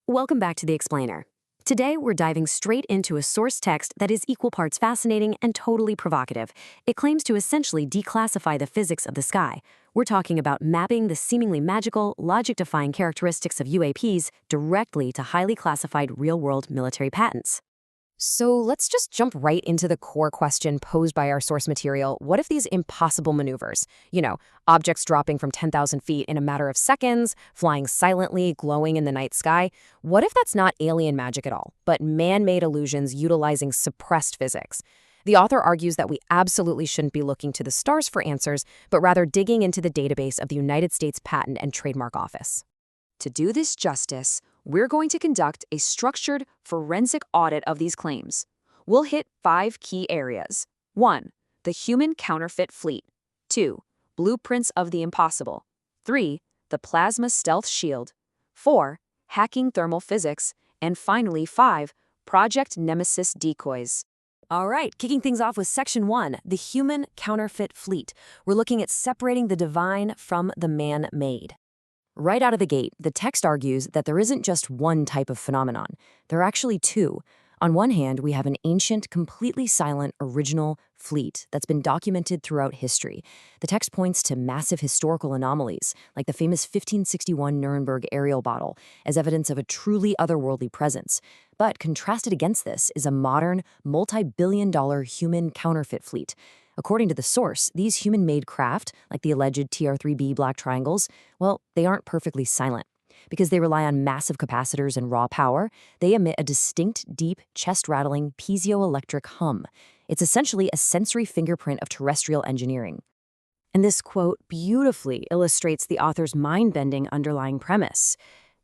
Welcome back to The Explainer. Today, we're diving straight into a source text that is equal parts fascinating and totally provocative. It claims to essentially declassify the physics of the sky. We're talking about mapping the seemingly magical, logic-defying characteristics of UAPs directly to highly classified real-world military patents. So let's just jump right into the core question posed by our source material. What if these impossible maneuvers, objects dropping from 10,000 feet in a matter of seconds, flying silently, glowing in the night sky, what if that's not alien magic at all, but man-made illusions utilizing suppressed physics? The author argues that we absolutely shouldn't be looking to the stars for answers, but rather digging into the database of the United States Patent and Trademark Office. To do this justice, we're going to conduct a structured forensic audit of these claims. We'll hit 5 key areas. 1. The human counterfeit fleet. 2. Blueprints of the impossible. 3. The plasma stealth shield. 4. Hacking thermophysics. And finally, 5. Project Nemesis decoys. All right, kicking things off with Section 1, the human counterfeit fleet. We're looking at separating the divine from the man-made. Right out of the gate, the text argues that there isn't just one type of phenomenon. There are actually two. On one hand, we have an ancient, completely silent, original fleet that's been documented throughout history. The text points to massive historical anomalies, like the famous 1561 Nuremberg aerial battle, as evidence of a truly otherworldly presence. But contrasted against this is a modern, multi-billion-dollar human counterfeit fleet. According to the source, these human-made craft, like the alleged TR-3B black triangles, well, they aren't perfectly silent. Because they rely on massive capacitors and raw power, they emit a distinct, deep, chest-rattling piezoelectric hum. It's essentially a sensory fingerprint of terrestrial engineering. And this quote beautifully illustrates the author's mind-bending underlying premise.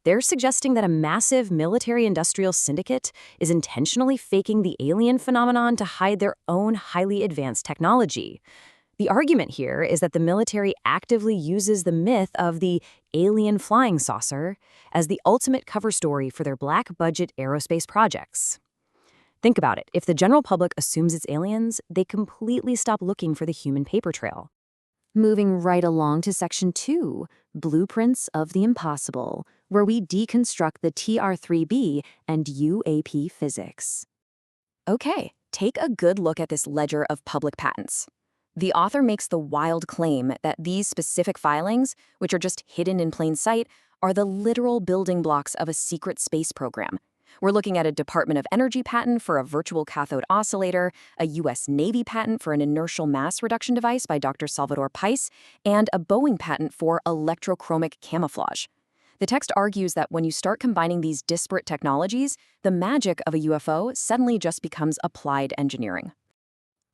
They're suggesting that a massive military-industrial syndicate is intentionally faking the alien phenomenon to hide their own highly advanced technology. The argument here is that the military actively uses the myth of the alien flying saucer as the ultimate cover story for their black-budget aerospace projects. Think about it. If the general public assumes it's aliens, they completely stop looking for the human paper trail. Moving right along to Section 2, Blueprints of the Impossible, where we deconstruct the TR-3B and UAP physics. Okay, take a good look at this ledger of public patents. The author makes the wild claim that these specific filings, which are just hidden in plain sight, are the literal building blocks of a secret space program. We're looking at a Department of Energy patent for a virtual cathode oscillator, a U.S. Navy patent for an inertial mass reduction device by Dr. Salvador Pais, and a Boeing patent for electrochromic camouflage. The text argues that when you start combining these disparate technologies, the magic of a UFO suddenly just becomes applied engineering.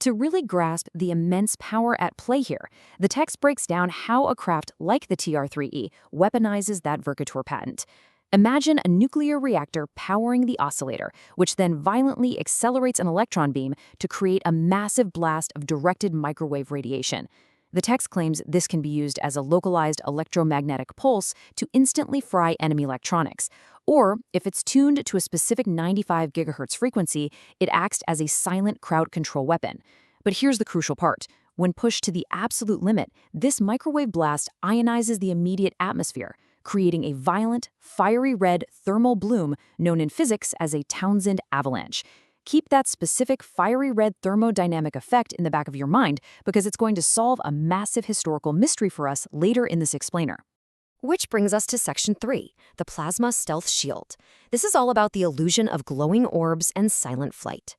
To really grasp the immense power at play here, the text breaks down how a craft like the TR-3E weaponizes that Virgator patent. Imagine a nuclear reactor powering the oscillator, which then violently accelerates an electron beam to create a massive blast of directed microwave radiation. The text claims this can be used as a localized electromagnetic pulse to instantly fry enemy electronics. Or, if it's tuned to a specific 95 gigahertz frequency, it acts as a silent crowd control weapon. But here's the crucial part. When pushed to the absolute limit, this microwave blast ionizes the immediate atmosphere, creating a violent, fiery red thermal bloom known in physics as a Townsend avalanche. Keep that specific fiery red thermodynamic effect in the back of your mind because it's going to solve a massive historical mystery for us later in this explainer. Which brings us to Section 3, the plasma stealth shield. This is all about the illusion of glowing orbs and silent flight.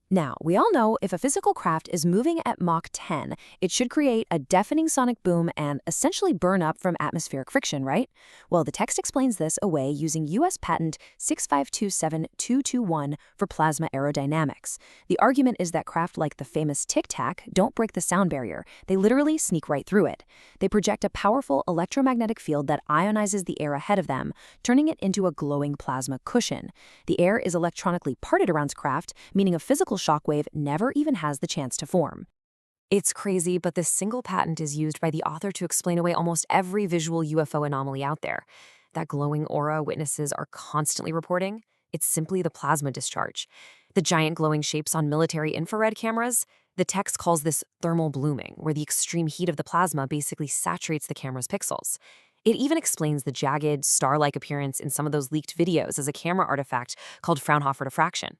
Now, we all know if a physical craft is moving at Mach 10, it should create a deafening sonic boom and essentially burn up from atmospheric friction, right? Well, the text explains this away using U.S. Patent 6527221 for plasma aerodynamics. The argument is that craft like the famous Tic Tac don't break the sound barrier. They literally sneak right through it. They project a powerful electromagnetic field that ionizes the air ahead of them, turning it into a glowing plasma cushion. The air is electronically parted around craft, meaning a physical shockwave never even has the chance to form. It's crazy, but this single patent is used by the author to explain away almost every visual UFO anomaly out there. That glowing aura witnesses are constantly reporting, it's simply the plasma discharge. The giant glowing shapes on military infrared cameras, the text calls this thermal blooming, where the extreme heat of the plasma basically saturates the camera's pixels. It even explains the jagged, star-like appearance in some of those leaked videos as a camera artifact called Fraunhofer diffraction.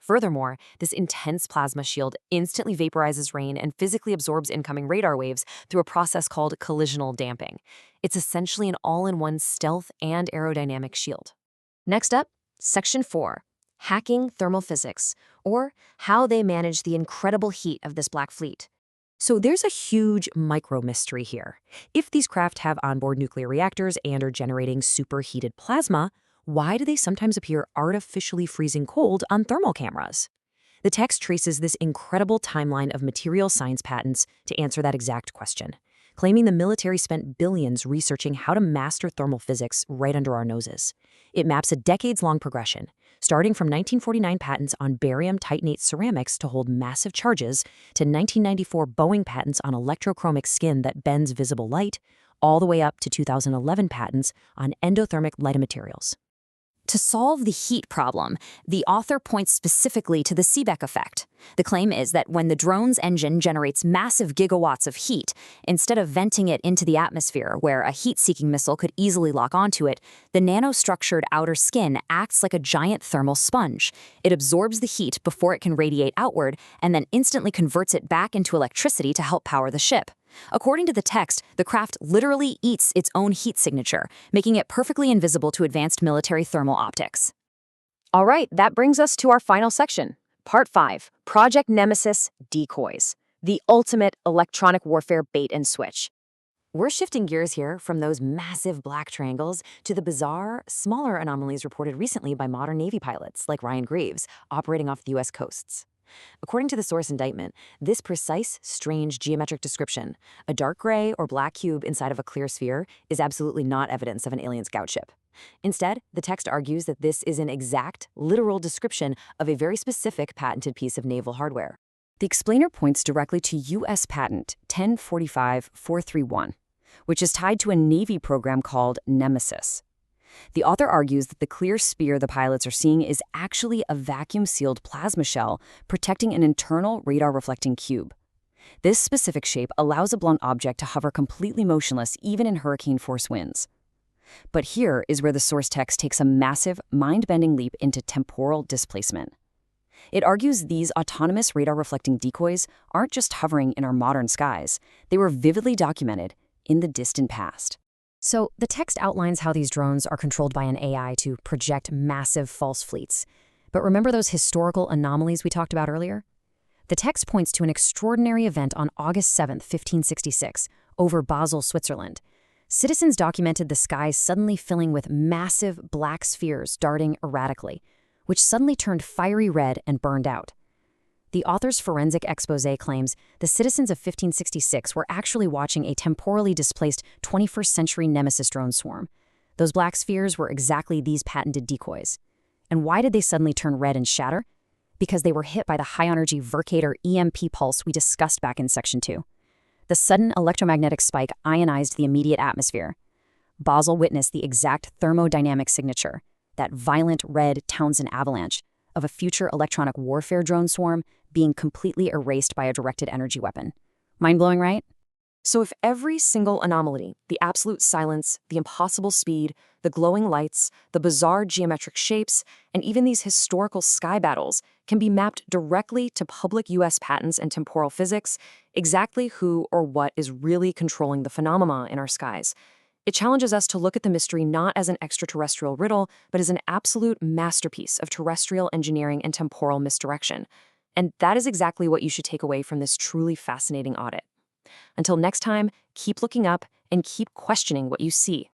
Furthermore, this intense plasma shield instantly vaporizes rain and physically absorbs incoming radar waves through a process called collisional damping. It's essentially an all-in-one stealth and aerodynamic shield. Next up, Section 4, Hacking Thermophysics, or how they manage the incredible heat of this black fleet. So there's a huge micro-mystery here. If these craft have onboard nuclear reactors and are generating superheated plasma, why do they sometimes appear artificially freezing cold on thermal cameras? The text traces this incredible timeline of material science patents to answer that exact question, claiming the military spent billions researching how to master thermal physics right under our noses. It maps a decades-long progression, starting from 1949 patents on barium titanate ceramics to hold massive charges to 1994 Boeing patents on electrochromic skin that bends visible light, all the way up to 2011 patents on endothermic lighting materials. To solve the heat problem, the author points specifically to the Seebeck effect. The claim is that when the drone's engine generates massive gigawatts of heat, instead of venting it into the atmosphere where a heat-seeking missile could easily lock onto it, the nanostructured outer skin acts like a giant thermal sponge. It absorbs the heat before it can radiate outward and then instantly converts it back into electricity to help power the ship. According to the text, the craft literally eats its own heat signature, making it perfectly invisible to advanced military thermal optics. All right, that brings us to our final section. Part 5, Project Nemesis Decoys, the ultimate electronic warfare bait and switch. We're shifting gears here from those massive black triangles to the bizarre, smaller anomalies reported recently by modern Navy pilots like Ryan Graves, operating off the U.S. coasts. According to the source indictment, this precise, strange geometric description, a dark gray or black cube inside of a clear sphere, is absolutely not evidence of an alien scout ship. Instead, the text argues that this is an exact, literal description of a very specific patented piece of naval hardware. The explainer points directly to U.S. Patent 1045-431, which is tied to a Navy program called Nemesis. The author argues that the clear sphere the pilots are seeing is actually a vacuum-sealed plasma shell protecting an internal radar-reflecting cube. This specific shape allows a blunt object to hover completely motionless even in hurricane-force winds. But here is where the source text takes a massive, mind-bending leap into temporal displacement. It argues these autonomous radar-reflecting decoys aren't just hovering in our modern skies. They were vividly documented in the distant past. So the text outlines how these drones are controlled by an AI to project massive false fleets. But remember those historical anomalies we talked about earlier? The text points to an extraordinary event on August 7, 1566, over Basel, Switzerland. Citizens documented the skies suddenly filling with massive black spheres darting erratically, which suddenly turned fiery red and burned out. The author's forensic exposé claims the citizens of 1566 were actually watching a temporally displaced 21st century Nemesis drone swarm. Those black spheres were exactly these patented decoys. And why did they suddenly turn red and shatter? Because they were hit by the high-energy Verkade or EMP pulse we discussed back in Section 2. The sudden electromagnetic spike ionized the immediate atmosphere. Basel witnessed the exact thermodynamic signature, that violent red Townsend avalanche, of a future electronic warfare drone swarm being completely erased by a directed energy weapon. Mind-blowing, right? So if every single anomaly, the absolute silence, the impossible speed, the glowing lights, the bizarre geometric shapes, and even these historical sky battles can be mapped directly to public U.S. patents and temporal physics, exactly who or what is really controlling the phenomena in our skies. It challenges us to look at the mystery not as an extraterrestrial riddle, but as an absolute masterpiece of terrestrial engineering and temporal misdirection. And that is exactly what you should take away from this truly fascinating audit. Until next time, keep looking up and keep questioning what you see.